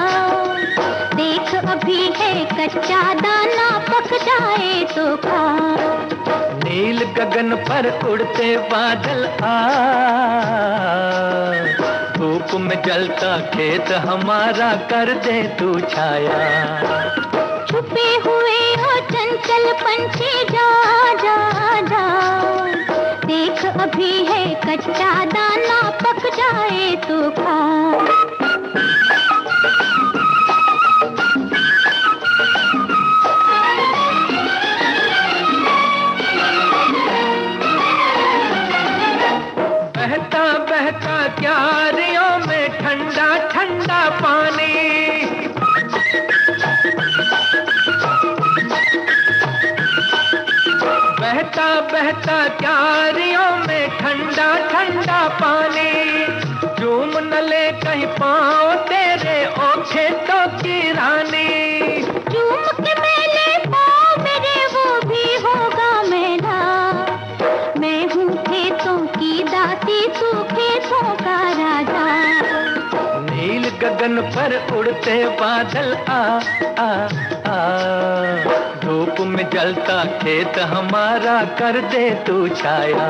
देख अभी है कच्चा दाना पक जाए तो खा। नील गगन पर उड़ते बादल धूप में जलता खेत हमारा कर दे तू छाया। छुपे हुए हो चंचल पंछी जा जा जा, देख अभी है कच्चा दाना पक जाए तो खा। बहता बहता क्यारियों में ठंडा ठंडा पानी, बहता बहता क्यारियों में ठंडा ठंडा पानी। झूम न ले कहीं गगन पर उड़ते बादल आ आ आ, धूप में जलता खेत हमारा कर दे तू छाया।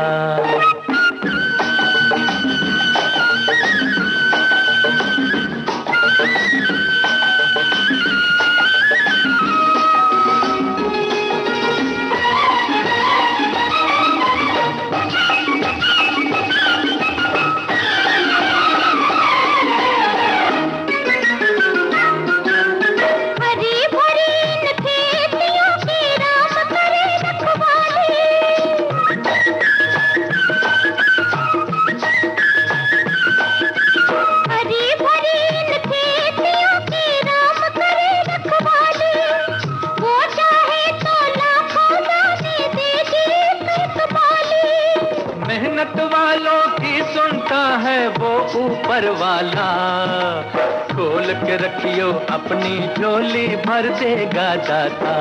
ऊपर वाला खोल के रखियो अपनी झोली भर देगा दाता।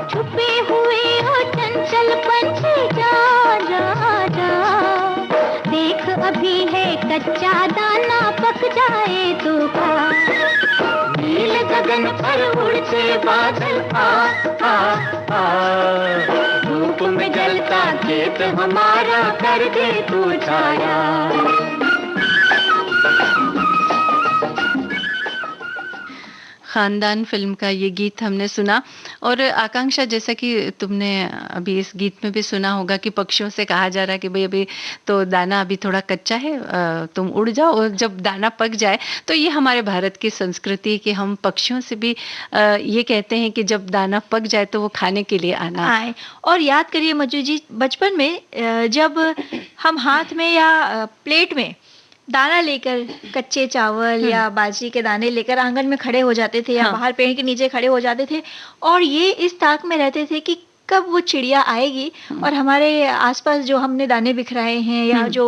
छुपे हुए हो चंचल पंछी जा जा जा, देख अभी है कच्चा दाना पक जाए तो खा। नील गगन पर उड़ते बादल आ आ आ, धूप में जलता खेत हमारा कर दे तू छाया। खानदान फिल्म का ये गीत हमने सुना। और आकांक्षा, जैसा कि तुमने अभी इस गीत में भी सुना होगा कि पक्षियों से कहा जा रहा है कि भाई अभी तो दाना अभी थोड़ा कच्चा है, तुम उड़ जाओ और जब दाना पक जाए। तो ये हमारे भारत की संस्कृति कि हम पक्षियों से भी ये कहते हैं कि जब दाना पक जाए तो वो खाने के लिए आना आए। और याद करिए मंजू जी, बचपन में जब हम हाथ में या प्लेट में दाना लेकर, कच्चे चावल या बाजरी के दाने लेकर आंगन में खड़े हो जाते थे या बाहर पेड़ के नीचे खड़े हो जाते थे और ये इस ताक में रहते थे कि कब वो चिड़िया आएगी और हमारे आसपास जो हमने दाने बिखराए हैं या जो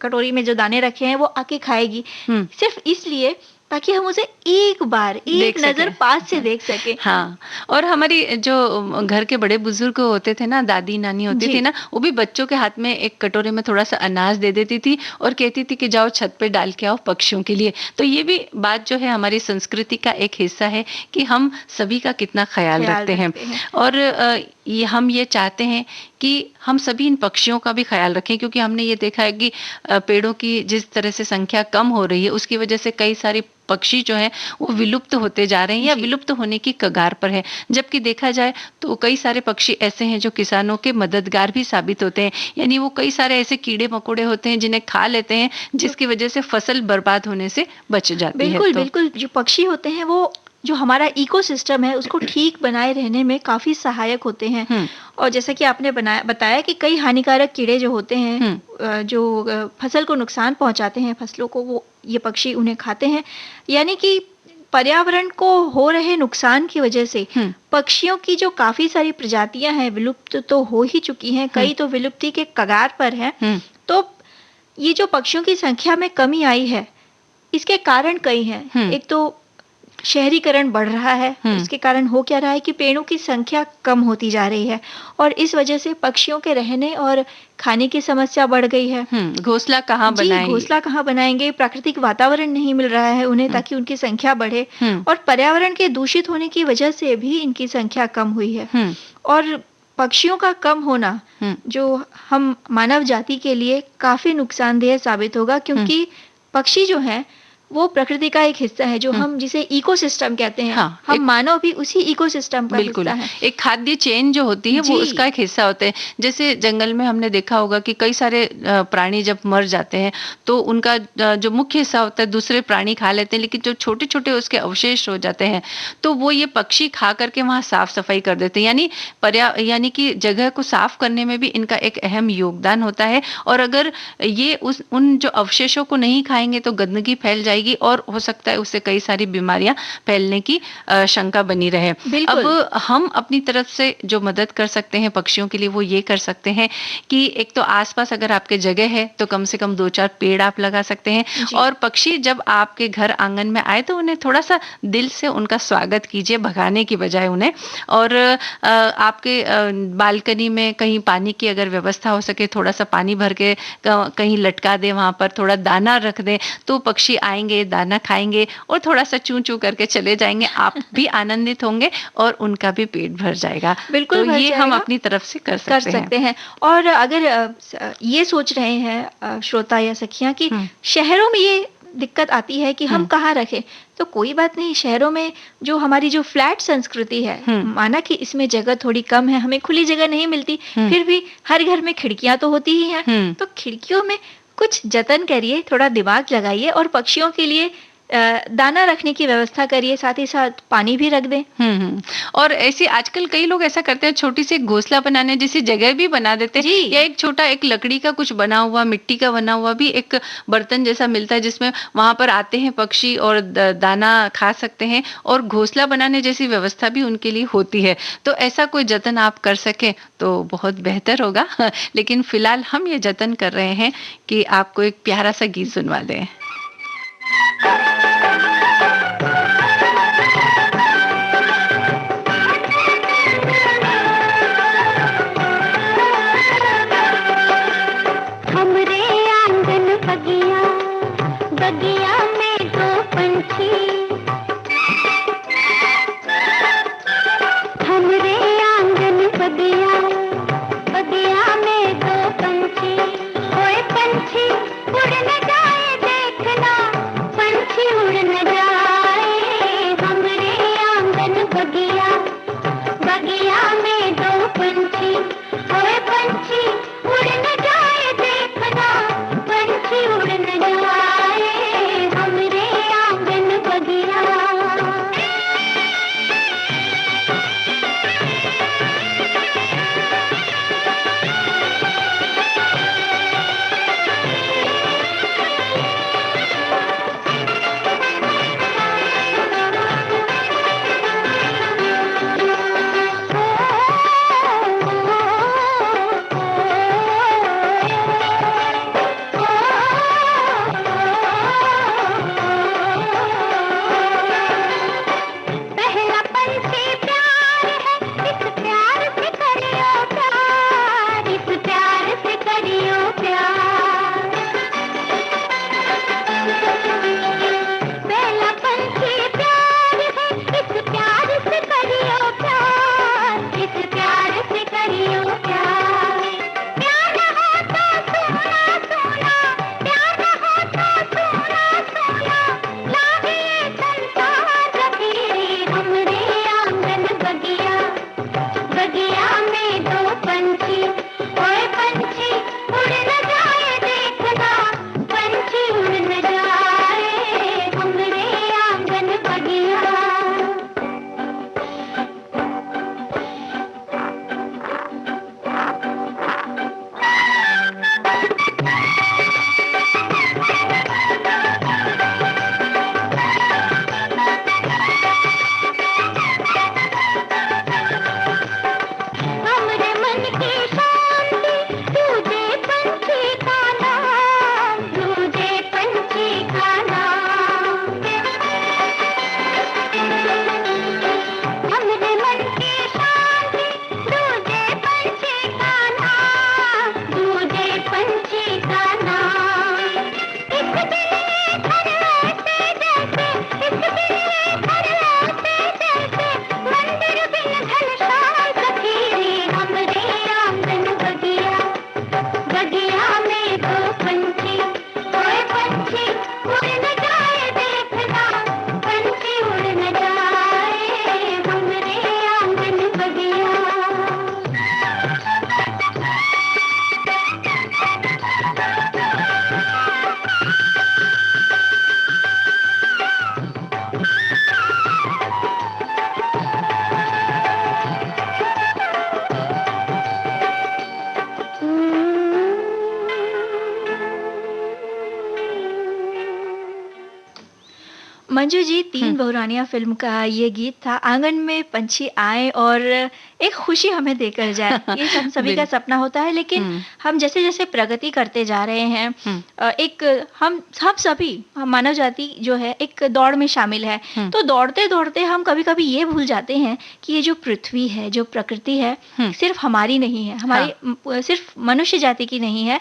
कटोरी में जो दाने रखे हैं वो आके खाएगी, सिर्फ इसलिए ताकि हम उसे एक बार एक नजर पास से देख सके। हाँ, और हमारी जो घर के बड़े बुजुर्ग होते थे ना, दादी नानी होती थी ना, वो भी बच्चों के हाथ में एक कटोरे में थोड़ा सा अनाज दे देती थी और कहती थी कि जाओ छत पे डाल के आओ पक्षियों के लिए। तो ये भी बात जो है हमारी संस्कृति का एक हिस्सा है कि हम सभी का कितना ख्याल रखते हैं। और हम ये चाहते हैं कि हम सभी इन पक्षियों का भी ख्याल रखें, क्योंकि हमने ये देखा है कि पेड़ों की जिस तरह से संख्या कम हो रही है उसकी वजह से कई सारी पक्षी जो हैं वो विलुप्त होते जा रहे हैं या विलुप्त होने की कगार पर है। जबकि देखा जाए तो कई सारे पक्षी ऐसे हैं जो किसानों के मददगार भी साबित होते हैं, यानी वो कई सारे ऐसे कीड़े मकोड़े होते हैं जिन्हें खा लेते हैं, जिसकी वजह से फसल बर्बाद होने से बच जाती है। बिल्कुल बिल्कुल, जो पक्षी होते हैं वो जो हमारा इकोसिस्टम है उसको ठीक बनाए रहने में काफी सहायक होते हैं। और जैसा कि आपने बताया कि कई हानिकारक कीड़े जो होते हैं जो फसल को नुकसान पहुंचाते हैं, फसलों को, वो ये पक्षी उन्हें खाते हैं। यानी कि पर्यावरण को हो रहे नुकसान की वजह से पक्षियों की जो काफी सारी प्रजातियां हैं विलुप्त तो हो ही चुकी हैं, कई तो विलुप्ति के कगार पर हैं। तो ये जो पक्षियों की संख्या में कमी आई है इसके कारण कई हैं। एक तो शहरीकरण बढ़ रहा है, इसके कारण हो क्या रहा है कि पेड़ों की संख्या कम होती जा रही है और इस वजह से पक्षियों के रहने और खाने की समस्या बढ़ गई है। घोंसला कहाँ बनाएंगे, घोंसला कहाँ बनाएंगे, प्राकृतिक वातावरण नहीं मिल रहा है उन्हें ताकि उनकी संख्या बढ़े और पर्यावरण के दूषित होने की वजह से भी इनकी संख्या कम हुई है। और पक्षियों का कम होना जो हम मानव जाति के लिए काफी नुकसानदेह साबित होगा, क्योंकि पक्षी जो है वो प्रकृति का एक हिस्सा है, जो हम जिसे इकोसिस्टम कहते हैं। हम मानव भी उसी इकोसिस्टम का हिस्सा है। एक खाद्य चेन जो होती है वो उसका एक हिस्सा होते हैं। जैसे जंगल में हमने देखा होगा कि कई सारे प्राणी जब मर जाते हैं तो उनका जो मुख्य हिस्सा होता है दूसरे प्राणी खा लेते हैं, लेकिन जो छोटे छोटे उसके अवशेष हो जाते हैं तो वो ये पक्षी खा करके वहाँ साफ सफाई कर देते हैं। यानी कि जगह को साफ करने में भी इनका एक अहम योगदान होता है। और अगर ये उन जो अवशेषों को नहीं खाएंगे तो गंदगी फैल जाएगी और हो सकता है उससे कई सारी बीमारियां फैलने की शंका बनी रहे। अब हम अपनी तरफ से जो मदद कर सकते हैं पक्षियों के लिए वो ये कर सकते हैं कि एक तो आसपास अगर आपके जगह है तो कम से कम 2-4 पेड़ आप लगा सकते हैं। और पक्षी जब आपके घर आंगन में आए तो उन्हें थोड़ा सा दिल से उनका स्वागत कीजिए, भगाने की बजाय उन्हें। और आपके बालकनी में कहीं पानी की अगर व्यवस्था हो सके थोड़ा सा पानी भर के कहीं लटका दें, वहां पर थोड़ा दाना रख दें तो पक्षी आएंगे आएंगे, दाना खाएंगे और थोड़ा सा चूं चूं करके चले जाएंगे। आप भी आनंदित होंगे और उनका भी पेट भर जाएगा। बिल्कुल तो भर ये हम जाएगा। अपनी तरफ से कर कर सकते हैं। सकते हैं। और अगर ये सोच रहे हैं श्रोता या सखियां कि शहरों में ये दिक्कत आती है कि हम कहाँ रखें, तो कोई बात नहीं। शहरों में जो हमारी जो फ्लैट संस्कृति है, माना कि इसमें जगह थोड़ी कम है, हमें खुली जगह नहीं मिलती, फिर भी हर घर में खिड़कियां तो होती ही हैं। तो खिड़कियों में कुछ जतन करिए, थोड़ा दिमाग लगाइए और पक्षियों के लिए दाना रखने की व्यवस्था करिए, साथ ही साथ पानी भी रख दें। और ऐसे आजकल कई लोग ऐसा करते हैं, छोटी सी घोंसला बनाने जैसी जगह भी बना देते हैं, या एक छोटा एक लकड़ी का कुछ बना हुआ, मिट्टी का बना हुआ भी एक बर्तन जैसा मिलता है, जिसमें वहां पर आते हैं पक्षी और दाना खा सकते हैं, और घोंसला बनाने जैसी व्यवस्था भी उनके लिए होती है। तो ऐसा कोई जतन आप कर सके तो बहुत बेहतर होगा। लेकिन फिलहाल हम ये जतन कर रहे हैं कि आपको एक प्यारा सा गीत सुनवा दें। हमरे आंगन बगिया, बगिया में दो पंछी, हमरे आंगन बगिया, बगिया में दो पंछी, ओए पंछी उड़ न जाए देखना, पंछी उड़ न जाए। हमरे आंगन बगिया, बगिया में दो पंछी, ओए पंछी उड़ न जाए देखना, पंछी उड़ न जाए। हमरे आंगन बगिया। पहला पंछी प्यार है, इस प्यार से करियो प्यार, इस प्यार से करियो प्यार। पहला पंछी प्यार है, इस प्यार से करियो प्यार, इस प्यार से करियो प्यार। प्यार हो तो सोना सोना, प्यार हो तो सोना सोना, लागे संसार रखेरे। हमरे आंगन बगिया, बगिया में दो पंछी, ओए पंछी उड़ न जाए देखना, पंछी उड़ न जाए। हमरे आंगन बगिया। हमरे मन की शांति दूजे पंछी का नाम, दूजे पंछी का नाम। हमरे मन की शांति दूजे पंछी का नाम, दूजे पंछी का नाम। इस दिल में घर ऐसे जैसे, इस दिल में घर ऐसे जैसे, मंदिर बिन घनश्याम सखीरे। हमरे आंगन बगिया, बगिया में दो पंछी, ओए पंछी उड़ न जाए देखना, पंछी उड़ न जाए। हमरे आंगन बगिया। मंजू जी, तीन बहुरानियां फिल्म का ये गीत था। आंगन में पंछी आए और एक खुशी हमें देकर जाए, ये हम सभी का सपना होता है। लेकिन हम जैसे जैसे प्रगति करते जा रहे हैं, एक हम सभी, हम मानव जाति जो है एक दौड़ में शामिल है। तो दौड़ते दौड़ते हम कभी कभी ये भूल जाते हैं कि ये जो पृथ्वी है, जो प्रकृति है, सिर्फ हमारी नहीं है, हमारी सिर्फ मनुष्य जाति की नहीं है।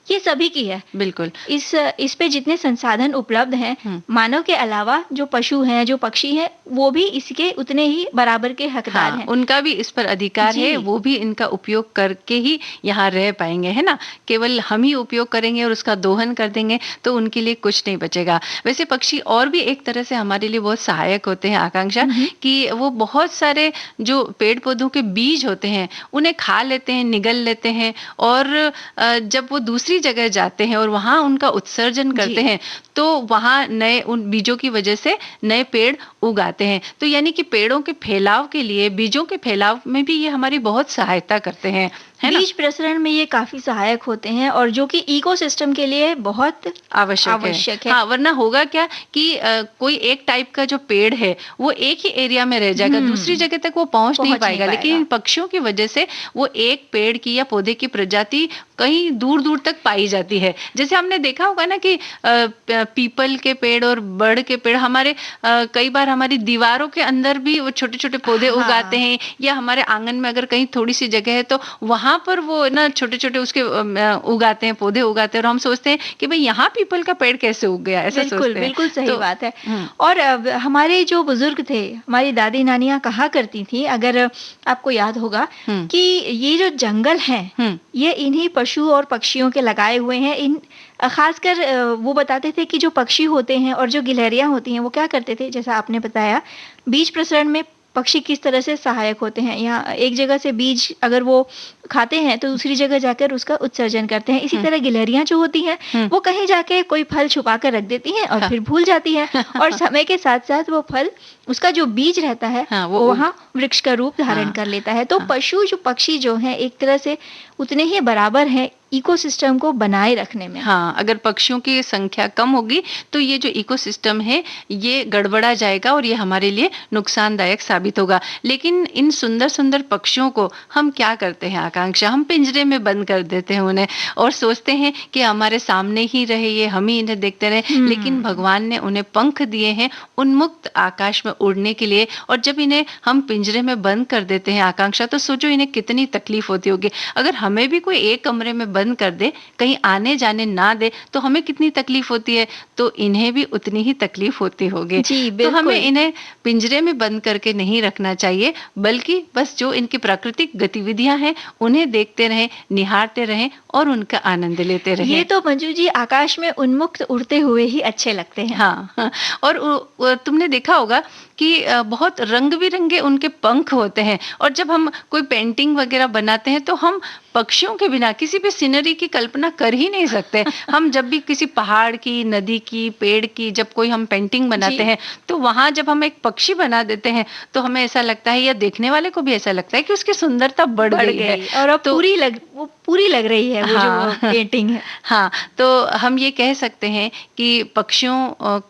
ये सभी की है। बिल्कुल। इस पे जितने संसाधन उपलब्ध हैं, मानव के अलावा जो पशु हैं, जो पक्षी हैं, वो भी इसके उतने ही बराबर के हकदार हैं। उनका भी इस पर अधिकार है, वो भी इनका उपयोग करके ही यहाँ रह पाएंगे, है ना। केवल हम ही उपयोग करेंगे और उसका दोहन कर देंगे तो उनके लिए कुछ नहीं बचेगा। वैसे पक्षी और भी एक तरह से हमारे लिए बहुत सहायक होते हैं आकांक्षा, कि वो बहुत सारे जो पेड़ पौधों के बीज होते हैं उन्हें खा लेते हैं, निगल लेते हैं, और जब वो दूसरी जगह जाते हैं और वहां उनका उत्सर्जन करते हैं तो वहां नए उन बीजों की वजह से नए पेड़ उगाते हैं। तो यानी कि पेड़ों के फैलाव के लिए, बीजों के फैलाव में भी ये हमारी बहुत सहायता करते हैं, है ना। बीज प्रसरण में ये काफी सहायक होते हैं और जो कि इकोसिस्टम के लिए बहुत आवश्यक है। हाँ, वरना होगा क्या कि कोई एक टाइप का जो पेड़ है वो एक ही एरिया में रह जाएगा, दूसरी जगह तक वो पहुंच नहीं पाएगा। लेकिन इन पक्षियों की वजह से वो एक पेड़ की या पौधे की प्रजाति कहीं दूर दूर तक पाई जाती है। जैसे हमने देखा होगा ना कि पीपल के पेड़ और बड़ के पेड़ हमारे कई बार हमारी दीवारों के अंदर भी वो छोटे छोटे पौधे उगाते हैं, या हमारे आंगन में अगर कहीं थोड़ी सी जगह है तो वहां पर वो ना छोटे छोटे उसके उगाते हैं, पौधे उगाते हैं, और हम सोचते हैं कि भाई यहाँ पीपल का पेड़ कैसे उग गया, ऐसा सोचते हैं। बिल्कुल सही बात है। और हमारे जो बुजुर्ग थे, हमारी दादी नानियां कहा करती थी, अगर आपको याद होगा, कि ये जो जंगल है ये इन्हीं पशु और पक्षियों के लगाए हुए हैं। इन खासकर वो बताते थे कि जो पक्षी होते हैं और जो गिलहरियां होती हैं वो क्या करते थे, जैसा आपने बताया, बीज प्रसरण में पक्षी किस तरह से सहायक होते हैं। यहाँ एक जगह से बीज अगर वो खाते हैं तो दूसरी जगह जाकर उसका उत्सर्जन करते हैं। इसी तरह गिलहरियां जो होती हैं वो कहीं जाके कोई फल छुपा कर रख देती हैं और फिर भूल जाती हैं, और समय के साथ साथ वो फल, उसका जो बीज रहता है वो वहाँ वृक्ष का रूप धारण कर लेता है। तो पशु जो पक्षी जो हैं एक तरह से उतने ही बराबर हैं इकोसिस्टम को बनाए रखने में। अगर पक्षियों की संख्या कम होगी तो ये जो इकोसिस्टम है ये गड़बड़ा जाएगा और ये हमारे लिए नुकसानदायक साबित होगा। लेकिन इन सुंदर सुंदर पक्षियों को हम क्या करते हैं आकांक्षा, हम पिंजरे में बंद कर देते हैं उन्हें और सोचते हैं कि हमारे सामने ही रहे, ये हम ही इन्हें देखते रहे। लेकिन भगवान ने उन्हें पंख दिए हैं उन्मुक्त आकाश में उड़ने के लिए, और जब इन्हें हम पिंजरे में बंद कर देते हैं आकांक्षा, तो सोचो इन्हें कितनी तकलीफ होती होगी। अगर हमें भी कोई एक कमरे में बंद कर दे, कहीं आने जाने ना दे, तो हमें कितनी तकलीफ होती है, तो इन्हें भी उतनी ही तकलीफ होती होगी। तो हमें इन्हें पिंजरे में बंद करके नहीं रखना चाहिए, बल्कि बस जो इनकी प्राकृतिक गतिविधियां हैं उन्हें देखते रहें, निहारते रहें और उनका आनंद लेते रहें। ये तो मंजू जी आकाश में उन्मुक्त उड़ते हुए ही अच्छे लगते हैं। हाँ, और तुमने देखा होगा कि बहुत रंग बिरंगे उनके पंख होते हैं, और जब हम कोई पेंटिंग वगैरह बनाते हैं तो हम पक्षियों के बिना किसी भी सीनरी की कल्पना कर ही नहीं सकते। हम जब भी किसी पहाड़ की, नदी की, पेड़ की जब कोई हम पेंटिंग बनाते हैं तो वहां जब हम एक पक्षी बना देते हैं तो हमें ऐसा लगता है, या देखने वाले को भी ऐसा लगता है कि उसकी सुंदरता बढ़ गई है और अब वो पूरी लग रही है वो जो पेंटिंग है। हाँ, तो हम ये कह सकते हैं कि पक्षियों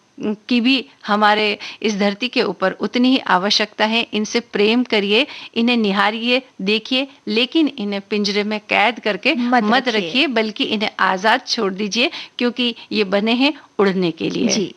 की भी हमारे इस धरती के ऊपर उतनी ही आवश्यकता है। इनसे प्रेम करिए, इन्हें निहारिए, देखिए, लेकिन इन्हें पिंजरे में कैद करके मत रखिए, बल्कि इन्हें आजाद छोड़ दीजिए, क्योंकि ये बने हैं उड़ने के लिए। जी।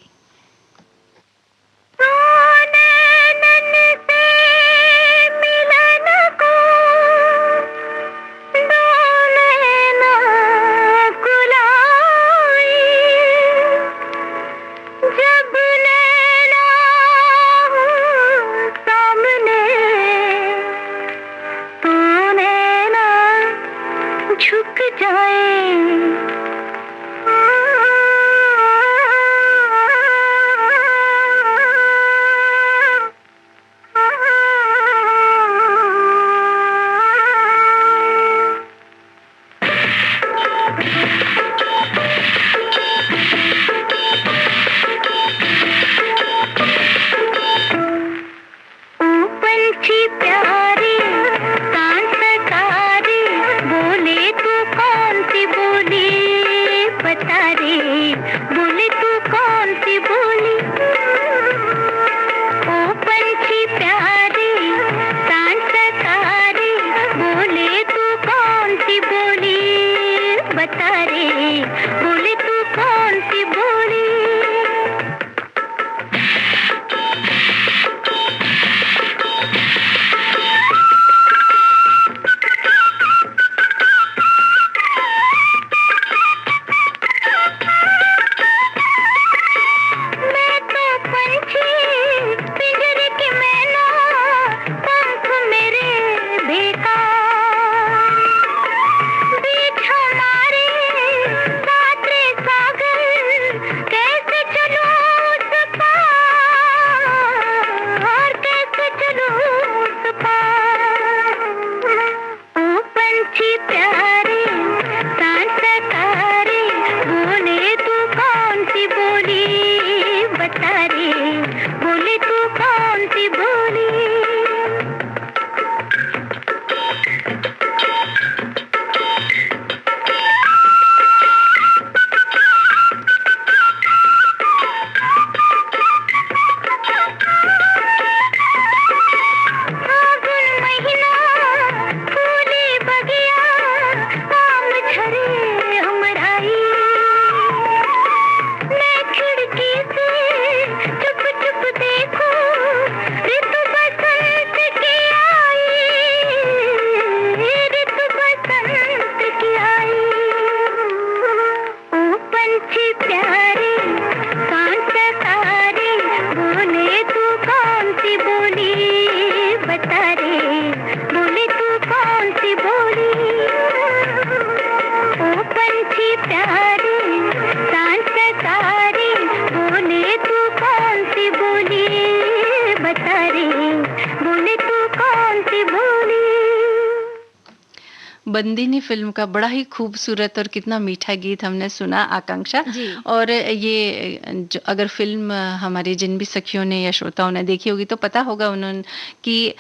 बंदिनी फिल्म का बड़ा ही खूबसूरत और कितना मीठा गीत हमने सुना, आकांक्षा। और ये अगर फिल्म हमारी जिन भी सखियों ने या श्रोताओं ने देखी होगी तो पता होगा उन्होंने कि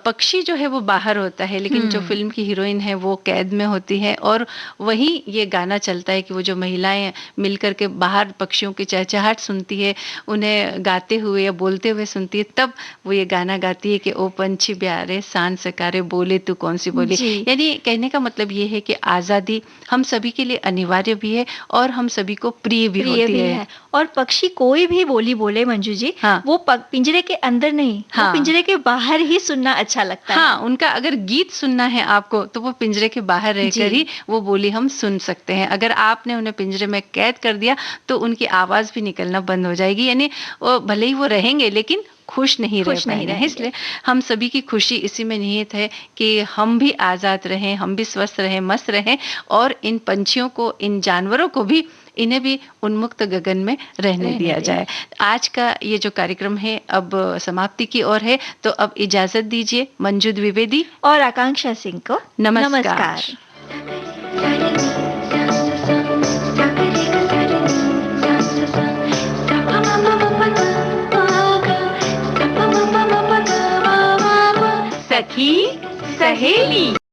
पक्षी जो है वो बाहर होता है, लेकिन जो फिल्म की हीरोइन है वो कैद में होती है, और वही ये गाना चलता है कि वो जो महिलाएं मिलकर के बाहर पक्षियों की चहचहाट सुनती है, उन्हें गाते हुए या बोलते हुए सुनती है, तब वो ये गाना गाती है कि ओ पंछी प्यारे सांझ सकारे बोले तू कौन सी बोली। यानी कहने का मतलब ये है कि आज़ादी हम सभी के लिए अनिवार्य भी है और हम सभी को प्रिय भी होती है। और पक्षी कोई भी बोली बोले मंजू जी, वो पिंजरे के अंदर नहीं, वो पिंजरे के बाहर ही सुनना अच्छा लगता है। उनका अगर गीत सुनना है आपको तो वो पिंजरे के बाहर रहकर ही वो बोली हम सुन सकते हैं। अगर आपने उन्हें पिंजरे में कैद कर दिया तो उनकी आवाज भी निकलना बंद हो जाएगी, यानी भले ही वो रहेंगे लेकिन खुश नहीं रह पाएंगे। इसलिए हम सभी की खुशी इसी में निहित है कि हम भी आजाद रहें, हम भी स्वस्थ रहें, मस्त रहें, और इन पंछियों को, इन जानवरों को भी, इन्हें भी उन्मुक्त गगन में रहने दिया जाए। आज का ये जो कार्यक्रम है अब समाप्ति की ओर है, तो अब इजाजत दीजिए मंजू द्विवेदी और आकांक्षा सिंह को। नमस्कार। सखी सहेली।